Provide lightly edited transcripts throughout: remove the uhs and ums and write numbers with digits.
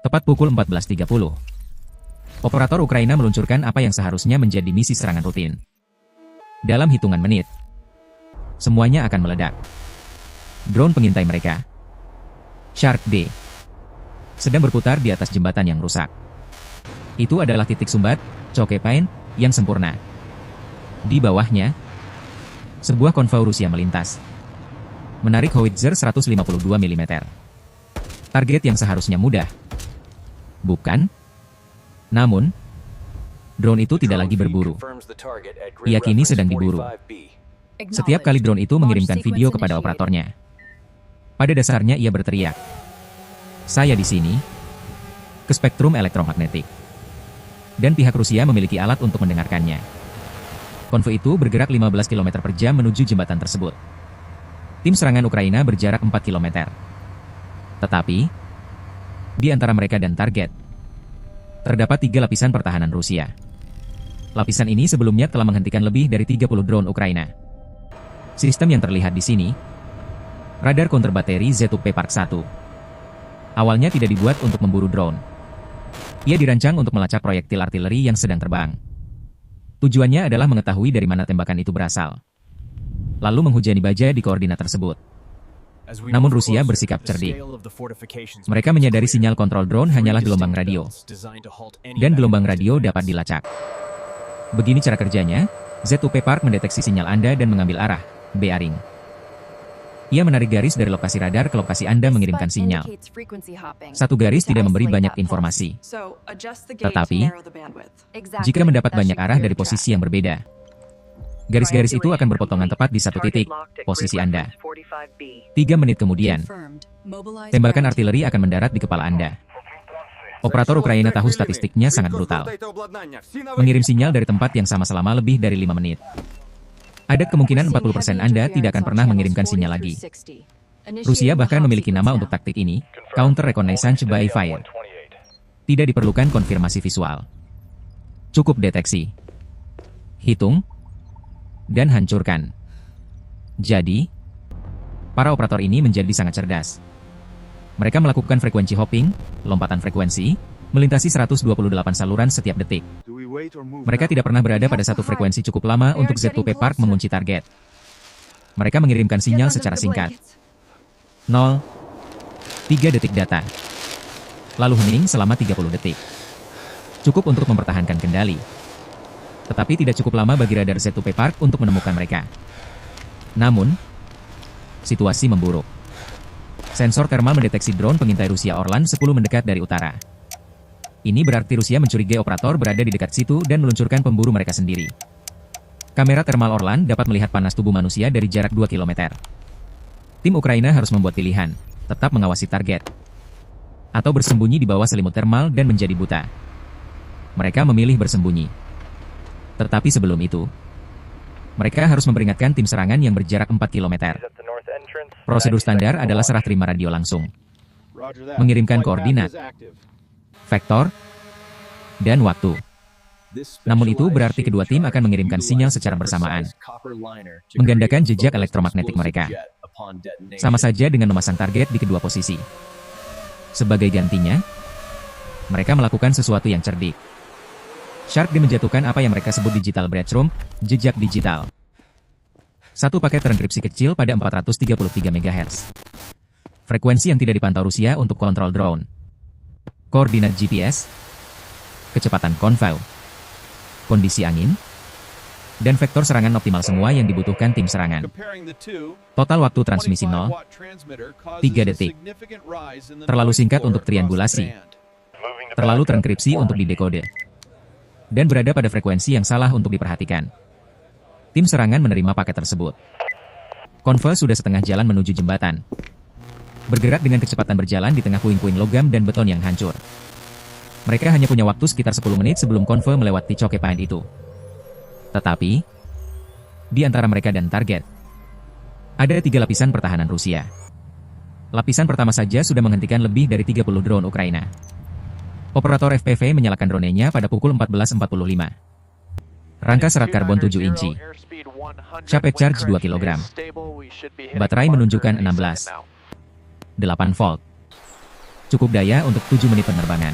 Tepat pukul 14.30. Operator Ukraina meluncurkan apa yang seharusnya menjadi misi serangan rutin. Dalam hitungan menit, semuanya akan meledak. Drone pengintai mereka, Shark D, sedang berputar di atas jembatan yang rusak. Itu adalah titik sumbat, choke point, yang sempurna. Di bawahnya, sebuah konvoi Rusia melintas, menarik howitzer 152 mm. Target yang seharusnya mudah. Bukan? Namun, drone itu tidak lagi berburu. Ia kini sedang diburu. Setiap kali drone itu mengirimkan video kepada operatornya, pada dasarnya ia berteriak, "Saya di sini," ke spektrum elektromagnetik. Dan pihak Rusia memiliki alat untuk mendengarkannya. Konvoi itu bergerak 15 km per jam menuju jembatan tersebut. Tim serangan Ukraina berjarak 4 km. Tetapi, di antara mereka dan target, terdapat 3 lapisan pertahanan Rusia. Lapisan ini sebelumnya telah menghentikan lebih dari 30 drone Ukraina. Sistem yang terlihat di sini, radar counter bateri Z2P Park 1. Awalnya tidak dibuat untuk memburu drone. Ia dirancang untuk melacak proyektil artileri yang sedang terbang. Tujuannya adalah mengetahui dari mana tembakan itu berasal, lalu menghujani baja di koordinat tersebut. Namun Rusia bersikap cerdik. Mereka menyadari sinyal kontrol drone hanyalah gelombang radio, dan gelombang radio dapat dilacak. Begini cara kerjanya, Z2P Park mendeteksi sinyal Anda dan mengambil arah, bearing. Ia menarik garis dari lokasi radar ke lokasi Anda mengirimkan sinyal. Satu garis tidak memberi banyak informasi. Tetapi, jika mendapat banyak arah dari posisi yang berbeda, garis-garis itu akan berpotongan tepat di satu titik, posisi Anda. 3 menit kemudian, tembakan artileri akan mendarat di kepala Anda. Operator Ukraina tahu statistiknya sangat brutal. Mengirim sinyal dari tempat yang sama selama lebih dari 5 menit. Ada kemungkinan 40% Anda tidak akan pernah mengirimkan sinyal lagi. Rusia bahkan memiliki nama untuk taktik ini, Counter Reconnaissance by Fire. Tidak diperlukan konfirmasi visual. Cukup deteksi, hitung, dan hancurkan. Jadi, para operator ini menjadi sangat cerdas. Mereka melakukan frekuensi hopping, lompatan frekuensi, melintasi 128 saluran setiap detik. Mereka tidak pernah berada pada satu frekuensi cukup lama untuk Z2P Park mengunci target. Mereka mengirimkan sinyal secara singkat. 0, 3 detik data. Lalu hening selama 30 detik. Cukup untuk mempertahankan kendali. Tetapi tidak cukup lama bagi radar Z2P Park untuk menemukan mereka. Namun, situasi memburuk. Sensor thermal mendeteksi drone pengintai Rusia Orlan 10 mendekat dari utara. Ini berarti Rusia mencurigai operator berada di dekat situ dan meluncurkan pemburu mereka sendiri. Kamera thermal Orlan dapat melihat panas tubuh manusia dari jarak 2 km. Tim Ukraina harus membuat pilihan, tetap mengawasi target, atau bersembunyi di bawah selimut thermal dan menjadi buta. Mereka memilih bersembunyi. Tetapi sebelum itu, mereka harus memperingatkan tim serangan yang berjarak 4 km. Prosedur standar adalah serah terima radio langsung, mengirimkan koordinat, vektor, dan waktu. Namun itu berarti kedua tim akan mengirimkan sinyal secara bersamaan, menggandakan jejak elektromagnetik mereka. Sama saja dengan memasang target di kedua posisi. Sebagai gantinya, mereka melakukan sesuatu yang cerdik. Shark D menjatuhkan apa yang mereka sebut digital breadcrumb, jejak digital. Satu paket terenkripsi kecil pada 433 MHz. Frekuensi yang tidak dipantau Rusia untuk kontrol drone. Koordinat GPS, kecepatan konvoi, kondisi angin, dan vektor serangan optimal semua yang dibutuhkan tim serangan. Total waktu transmisi 0, 3 detik. Terlalu singkat untuk triangulasi. Terlalu terenkripsi untuk didekode. Dan berada pada frekuensi yang salah untuk diperhatikan. Tim serangan menerima paket tersebut. Konvoi sudah setengah jalan menuju jembatan. Bergerak dengan kecepatan berjalan di tengah puing-puing logam dan beton yang hancur. Mereka hanya punya waktu sekitar 10 menit sebelum konvoi melewati choke point itu. Tetapi, di antara mereka dan target, ada 3 lapisan pertahanan Rusia. Lapisan pertama saja sudah menghentikan lebih dari 30 drone Ukraina. Operator FPV menyalakan dronenya pada pukul 14.45. Rangka serat karbon 7 inci. Shape charge 2 kg. Baterai menunjukkan 16,8 volt. Cukup daya untuk 7 menit penerbangan.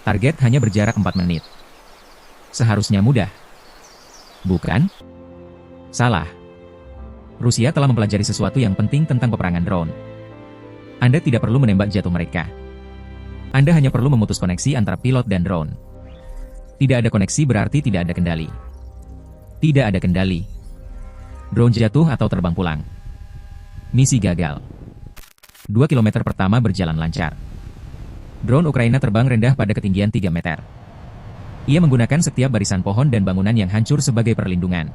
Target hanya berjarak 4 menit. Seharusnya mudah. Bukan? Salah. Rusia telah mempelajari sesuatu yang penting tentang peperangan drone. Anda tidak perlu menembak jatuh mereka. Anda hanya perlu memutus koneksi antara pilot dan drone. Tidak ada koneksi berarti tidak ada kendali. Tidak ada kendali. Drone jatuh atau terbang pulang. Misi gagal. 2 kilometer pertama berjalan lancar. Drone Ukraina terbang rendah pada ketinggian 3 meter. Ia menggunakan setiap barisan pohon dan bangunan yang hancur sebagai perlindungan.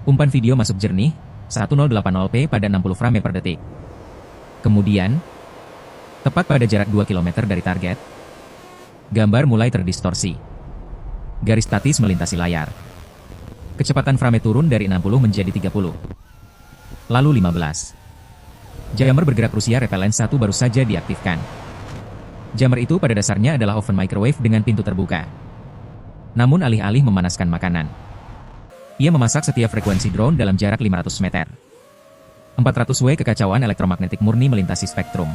Umpan video masuk jernih, 1080p pada 60 frame per detik. Kemudian, tepat pada jarak 2 km dari target, gambar mulai terdistorsi. Garis statis melintasi layar. Kecepatan frame turun dari 60 menjadi 30. Lalu 15. Jammer bergerak Rusia Repellent 1 baru saja diaktifkan. Jammer itu pada dasarnya adalah oven microwave dengan pintu terbuka. Namun alih-alih memanaskan makanan, ia memasak setiap frekuensi drone dalam jarak 500 meter. 400 W kekacauan elektromagnetik murni melintasi spektrum.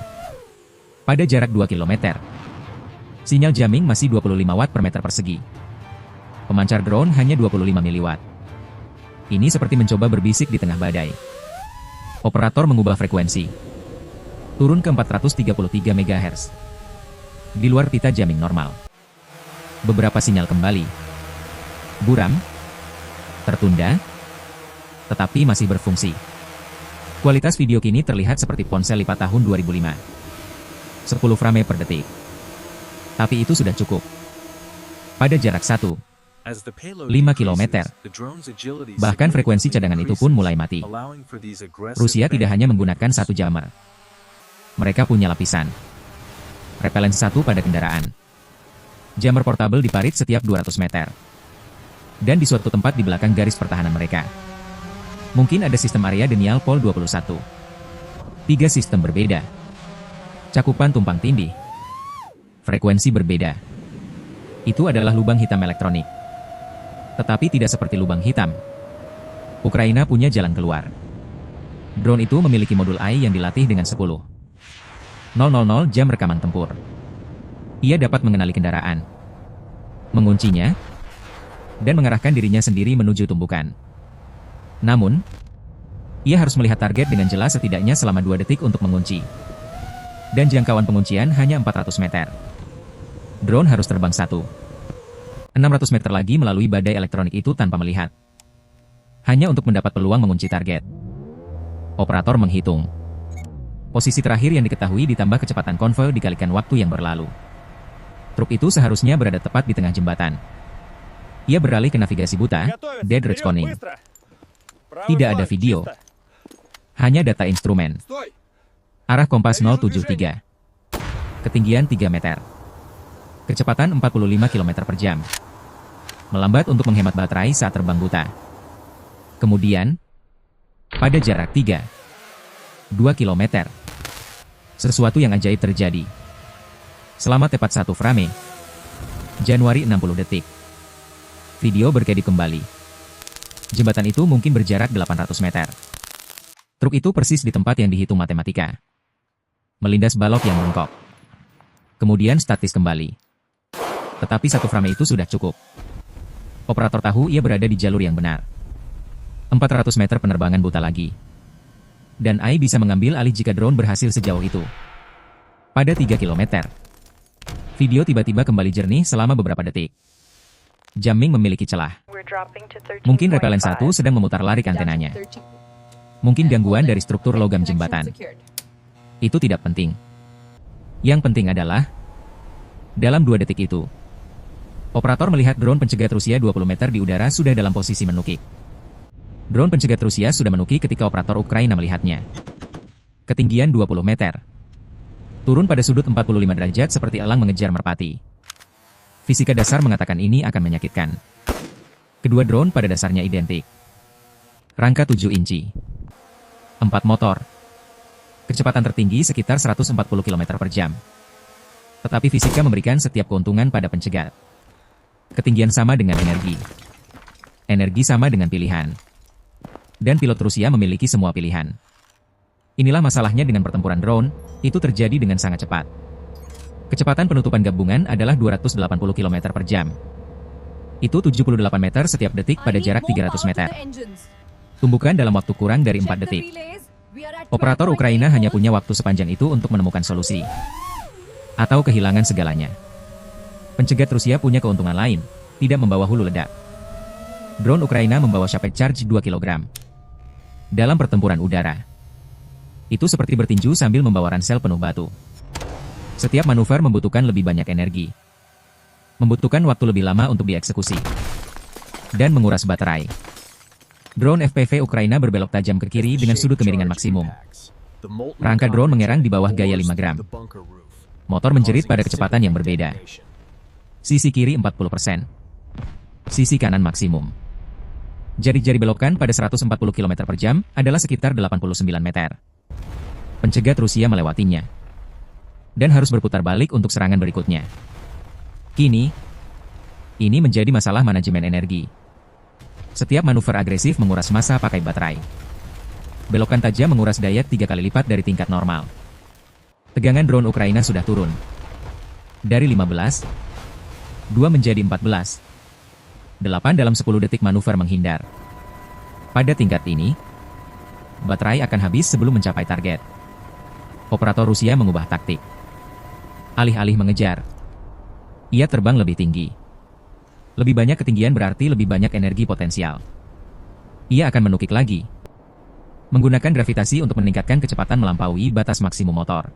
Pada jarak 2 km, sinyal jamming masih 25 watt per meter persegi. Pemancar drone hanya 25 miliwatt. Ini seperti mencoba berbisik di tengah badai. Operator mengubah frekuensi. Turun ke 433 MHz. Di luar pita jamming normal. Beberapa sinyal kembali. Buram. Tertunda. Tetapi masih berfungsi. Kualitas video kini terlihat seperti ponsel lipat tahun 2005. 10 frame per detik. Tapi itu sudah cukup. Pada jarak 5 km, bahkan frekuensi cadangan itu pun mulai mati. Rusia tidak hanya menggunakan satu jammer. Mereka punya lapisan repellent 1 pada kendaraan. Jammer portable diparit setiap 200 meter. Dan di suatu tempat di belakang garis pertahanan mereka. Mungkin ada sistem area denial Pol 21. 3 sistem berbeda. Cakupan tumpang tindih. Frekuensi berbeda. Itu adalah lubang hitam elektronik. Tetapi tidak seperti lubang hitam. Ukraina punya jalan keluar. Drone itu memiliki modul AI yang dilatih dengan 10.000 jam rekaman tempur. Ia dapat mengenali kendaraan, menguncinya, dan mengarahkan dirinya sendiri menuju tumbukan. Namun, ia harus melihat target dengan jelas setidaknya selama 2 detik untuk mengunci. Dan jangkauan penguncian hanya 400 meter. Drone harus terbang 600 meter lagi melalui badai elektronik itu tanpa melihat. Hanya untuk mendapat peluang mengunci target. Operator menghitung. Posisi terakhir yang diketahui ditambah kecepatan konvoi dikalikan waktu yang berlalu. Truk itu seharusnya berada tepat di tengah jembatan. Ia beralih ke navigasi buta, dead retconning. Tidak ada video. Hanya data instrumen. Arah kompas 073. Ketinggian 3 meter. Kecepatan 45 km per jam. Melambat untuk menghemat baterai saat terbang buta. Kemudian, pada jarak 2 km, sesuatu yang ajaib terjadi. Selama tepat 1 frame, Januari 60 detik. Video berkedip kembali. Jembatan itu mungkin berjarak 800 meter. Truk itu persis di tempat yang dihitung matematika. Melindas balok yang bengkok. Kemudian statis kembali. Tetapi 1 frame itu sudah cukup. Operator tahu ia berada di jalur yang benar. 400 meter penerbangan buta lagi. Dan AI bisa mengambil alih jika drone berhasil sejauh itu. Pada 3 km, video tiba-tiba kembali jernih selama beberapa detik. Jamming memiliki celah. Mungkin Repellent 1 sedang memutar-larik antenanya. Mungkin gangguan dari struktur logam jembatan. Itu tidak penting. Yang penting adalah, dalam 2 detik itu, operator melihat drone pencegat Rusia 20 meter di udara sudah dalam posisi menukik. Drone pencegat Rusia sudah menukik ketika operator Ukraina melihatnya. Ketinggian 20 meter. Turun pada sudut 45 derajat seperti elang mengejar merpati. Fisika dasar mengatakan ini akan menyakitkan. Kedua drone pada dasarnya identik. Rangka 7 inci. 4 motor. Kecepatan tertinggi sekitar 140 km per jam. Tetapi fisika memberikan setiap keuntungan pada pencegat. Ketinggian sama dengan energi. Energi sama dengan pilihan. Dan pilot Rusia memiliki semua pilihan. Inilah masalahnya dengan pertempuran drone, Itu terjadi dengan sangat cepat. Kecepatan penutupan gabungan adalah 280 km per jam. Itu 78 meter setiap detik pada jarak 300 meter. Tumbukan dalam waktu kurang dari 4 detik. Operator Ukraina hanya punya waktu sepanjang itu untuk menemukan solusi. Atau kehilangan segalanya. Pencegat Rusia punya keuntungan lain, tidak membawa hulu ledak. Drone Ukraina membawa Shaped Charge 2 kg. Dalam pertempuran udara, itu seperti bertinju sambil membawa ransel penuh batu. Setiap manuver membutuhkan lebih banyak energi. Membutuhkan waktu lebih lama untuk dieksekusi. Dan menguras baterai. Drone FPV Ukraina berbelok tajam ke kiri dengan sudut kemiringan maksimum. Rangka drone mengerang di bawah gaya 5 gram. Motor menjerit pada kecepatan yang berbeda. Sisi kiri 40%. Sisi kanan maksimum. Jari-jari belokan pada 140 km per jam adalah sekitar 89 meter. Pencegat Rusia melewatinya. Dan harus berputar balik untuk serangan berikutnya. Kini, ini menjadi masalah manajemen energi. Setiap manuver agresif menguras massa pakai baterai. Belokan tajam menguras daya 3 kali lipat dari tingkat normal. Tegangan drone Ukraina sudah turun. Dari 15, 2 menjadi 14. 8 dalam 10 detik manuver menghindar. Pada tingkat ini, baterai akan habis sebelum mencapai target. Operator Rusia mengubah taktik. Alih-alih mengejar, ia terbang lebih tinggi. Lebih banyak ketinggian berarti lebih banyak energi potensial. Ia akan menukik lagi. Menggunakan gravitasi untuk meningkatkan kecepatan melampaui batas maksimum motor.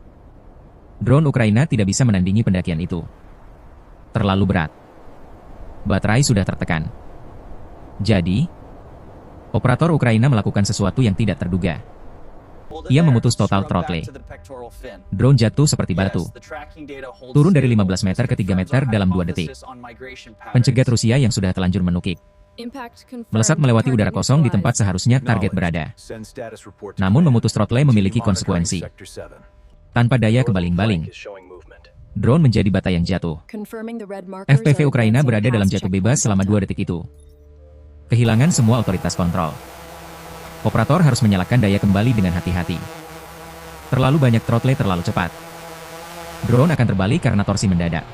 Drone Ukraina tidak bisa menandingi pendakian itu. Terlalu berat. Baterai sudah tertekan. Jadi, operator Ukraina melakukan sesuatu yang tidak terduga. Ia memutus total throttle. Drone jatuh seperti batu. Turun dari 15 meter ke 3 meter dalam 2 detik. Pencegat Rusia yang sudah telanjur menukik. Melesat melewati udara kosong di tempat seharusnya target berada. Namun memutus throttle memiliki konsekuensi. Tanpa daya kebaling-baling, drone menjadi bata yang jatuh. FPV Ukraina berada dalam jatuh bebas selama 2 detik itu. Kehilangan semua otoritas kontrol. Operator harus menyalakan daya kembali dengan hati-hati. Terlalu banyak throttle terlalu cepat. Drone akan terbalik karena torsi mendadak.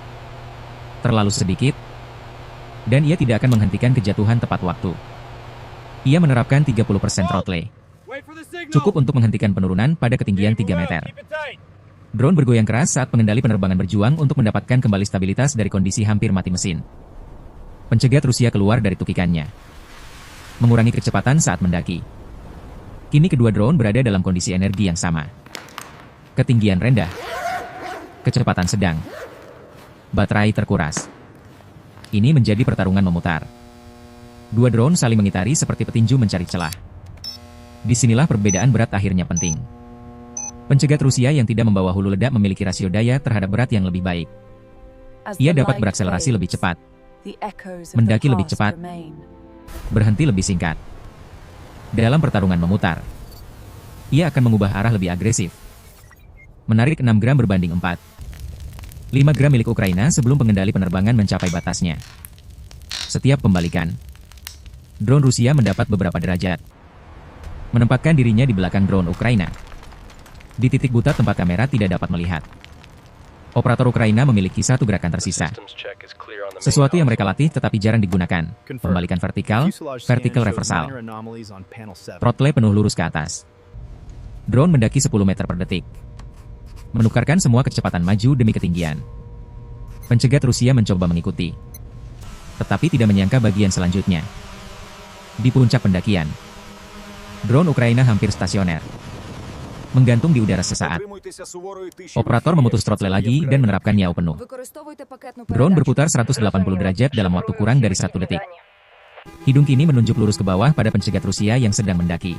Terlalu sedikit, dan ia tidak akan menghentikan kejatuhan tepat waktu. Ia menerapkan 30% throttle. Cukup untuk menghentikan penurunan pada ketinggian 3 meter. Drone bergoyang keras saat pengendali penerbangan berjuang untuk mendapatkan kembali stabilitas dari kondisi hampir mati mesin. Pencegat Rusia keluar dari tukikannya. Mengurangi kecepatan saat mendaki. Kini kedua drone berada dalam kondisi energi yang sama. Ketinggian rendah. Kecepatan sedang. Baterai terkuras. Ini menjadi pertarungan memutar. Dua drone saling mengitari seperti petinju mencari celah. Disinilah perbedaan berat akhirnya penting. Pencegat Rusia yang tidak membawa hulu ledak memiliki rasio daya terhadap berat yang lebih baik. Ia dapat berakselerasi lebih cepat. Mendaki lebih cepat. Berhenti lebih singkat. Dalam pertarungan memutar, ia akan mengubah arah lebih agresif. Menarik 6 gram berbanding 4. 5 gram milik Ukraina sebelum pengendali penerbangan mencapai batasnya. Setiap pembalikan, drone Rusia mendapat beberapa derajat. Menempatkan dirinya di belakang drone Ukraina. Di titik buta tempat kamera tidak dapat melihat. Operator Ukraina memiliki satu gerakan tersisa. Sesuatu yang mereka latih tetapi jarang digunakan. Pembalikan vertikal, vertical reversal. Throttle penuh lurus ke atas. Drone mendaki 10 meter per detik. Menukarkan semua kecepatan maju demi ketinggian. Pencegat Rusia mencoba mengikuti. Tetapi tidak menyangka bagian selanjutnya. Di puncak pendakian, drone Ukraina hampir stasioner. Menggantung di udara sesaat. Operator memutus throttle lagi dan menerapkan yaw penuh. Drone berputar 180 derajat dalam waktu kurang dari 1 detik. Hidung kini menunjuk lurus ke bawah pada pencegat Rusia yang sedang mendaki.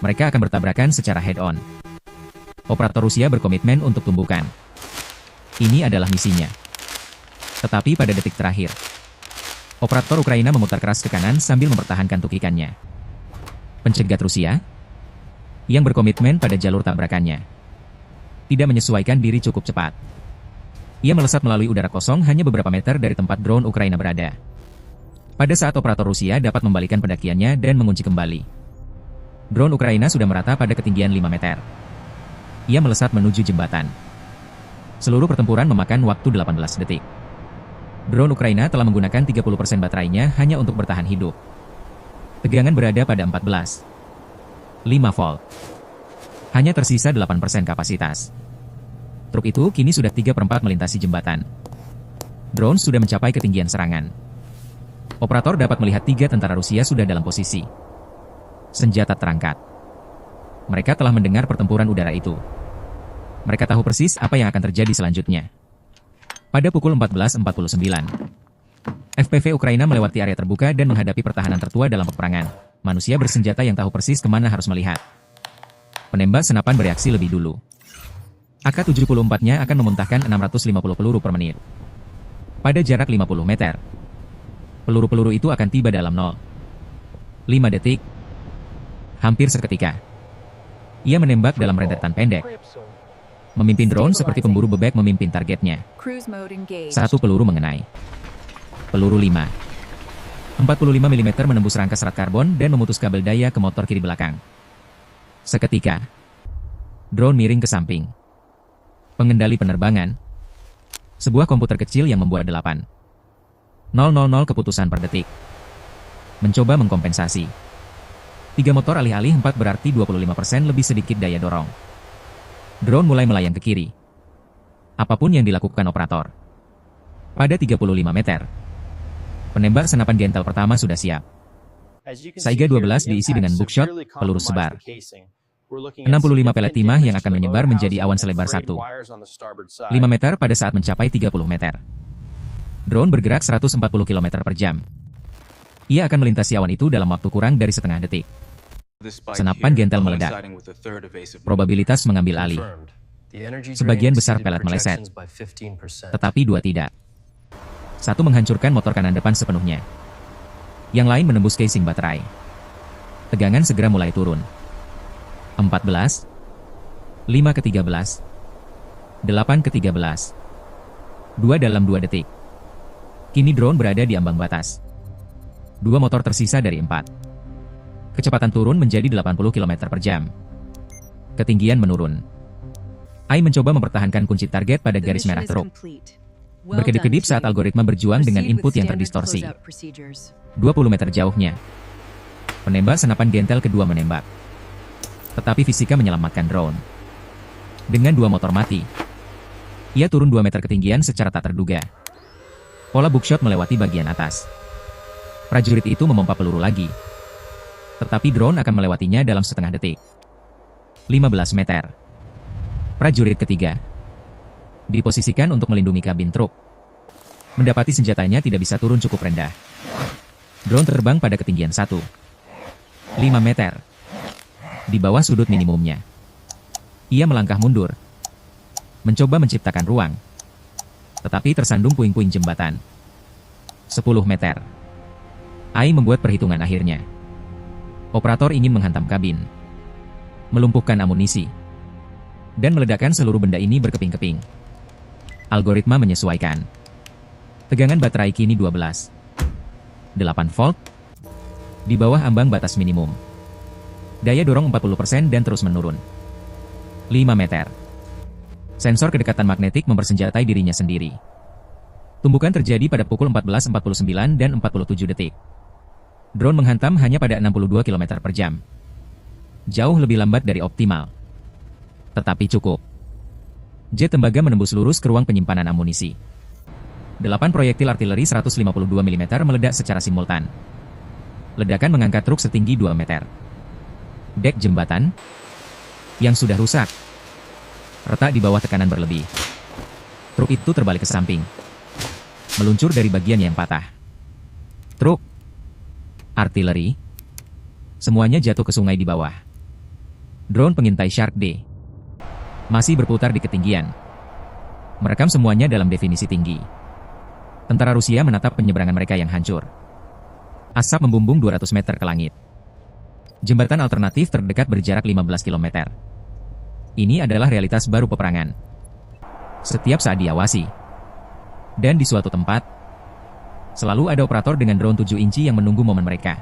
Mereka akan bertabrakan secara head-on. Operator Rusia berkomitmen untuk tumbukan. Ini adalah misinya. Tetapi pada detik terakhir, operator Ukraina memutar keras ke kanan sambil mempertahankan tukikannya. Pencegat Rusia yang berkomitmen pada jalur tabrakannya tidak menyesuaikan diri cukup cepat. Ia melesat melalui udara kosong hanya beberapa meter dari tempat drone Ukraina berada. Pada saat operator Rusia dapat membalikan pendakiannya dan mengunci kembali, drone Ukraina sudah merata pada ketinggian 5 meter. Ia melesat menuju jembatan. Seluruh pertempuran memakan waktu 18 detik. Drone Ukraina telah menggunakan 30% baterainya hanya untuk bertahan hidup. Tegangan berada pada 14,5 volt. Hanya tersisa 8% kapasitas. Truk itu kini sudah 3/4 melintasi jembatan. Drone sudah mencapai ketinggian serangan. Operator dapat melihat 3 tentara Rusia sudah dalam posisi. Senjata terangkat. Mereka telah mendengar pertempuran udara itu. Mereka tahu persis apa yang akan terjadi selanjutnya. Pada pukul 14.49, FPV Ukraina melewati area terbuka dan menghadapi pertahanan tertua dalam peperangan. Manusia bersenjata yang tahu persis kemana harus melihat. Penembak senapan bereaksi lebih dulu. AK-74-nya akan memuntahkan 650 peluru per menit. Pada jarak 50 meter, peluru-peluru itu akan tiba dalam 0,5 detik. Hampir seketika, ia menembak dalam rentetan pendek. Memimpin drone seperti pemburu bebek memimpin targetnya. Satu peluru mengenai. Peluru 45 mm menembus rangka serat karbon dan memutus kabel daya ke motor kiri belakang. Seketika, drone miring ke samping. Pengendali penerbangan. Sebuah komputer kecil yang membuat 8,000 keputusan per detik. Mencoba mengkompensasi. 3 motor alih-alih 4 berarti 25% lebih sedikit daya dorong. Drone mulai melayang ke kiri. Apapun yang dilakukan operator. Pada 35 meter, penembak senapan gentel pertama sudah siap. Saiga 12 diisi dengan bookshot, peluru sebar. 65 pelet timah yang akan menyebar menjadi awan selebar 1,5 meter pada saat mencapai 30 meter. Drone bergerak 140 km per jam. Ia akan melintasi awan itu dalam waktu kurang dari setengah detik. Senapan gentel meledak. Probabilitas mengambil alih. Sebagian besar pelet meleset. Tetapi 2 tidak. Satu menghancurkan motor kanan depan sepenuhnya. Yang lain menembus casing baterai. Tegangan segera mulai turun. 14, 5 ke 13, 8 ke 13, 2 dalam 2 detik. Kini drone berada di ambang batas. 2 motor tersisa dari 4. Kecepatan turun menjadi 80 km per jam. Ketinggian menurun. AI mencoba mempertahankan kunci target pada garis merah truk. Berkedip-kedip saat algoritma berjuang dengan input yang terdistorsi. 20 meter jauhnya, penembak senapan gentel kedua menembak. Tetapi fisika menyelamatkan drone. Dengan 2 motor mati, ia turun 2 meter ketinggian secara tak terduga. Pola bookshot melewati bagian atas. Prajurit itu memompa peluru lagi. Tetapi drone akan melewatinya dalam setengah detik. 15 meter. Prajurit ketiga diposisikan untuk melindungi kabin truk. Mendapati senjatanya tidak bisa turun cukup rendah. Drone terbang pada ketinggian 1,5 meter. Di bawah sudut minimumnya. Ia melangkah mundur. Mencoba menciptakan ruang. Tetapi tersandung puing-puing jembatan. 10 meter. AI membuat perhitungan akhirnya. Operator ingin menghantam kabin, melumpuhkan amunisi, dan meledakkan seluruh benda ini berkeping-keping. Algoritma menyesuaikan. Tegangan baterai kini 12,8 volt, di bawah ambang batas minimum. Daya dorong 40% dan terus menurun. 5 meter. Sensor kedekatan magnetik mempersenjatai dirinya sendiri. Tumbukan terjadi pada pukul 14.49 dan 47 detik. Drone menghantam hanya pada 62 km per jam. Jauh lebih lambat dari optimal. Tetapi cukup. Jet tembaga menembus lurus ke ruang penyimpanan amunisi. 8 proyektil artileri 152 mm meledak secara simultan. Ledakan mengangkat truk setinggi 2 meter. Dek jembatan yang sudah rusak retak di bawah tekanan berlebih. Truk itu terbalik ke samping. Meluncur dari bagian yang patah. Truk, artileri, semuanya jatuh ke sungai di bawah. Drone pengintai Shark D masih berputar di ketinggian. Merekam semuanya dalam definisi tinggi. Tentara Rusia menatap penyeberangan mereka yang hancur. Asap membumbung 200 meter ke langit. Jembatan alternatif terdekat berjarak 15 km. Ini adalah realitas baru peperangan. Setiap saat diawasi. Dan di suatu tempat, selalu ada operator dengan drone 7 inci yang menunggu momen mereka.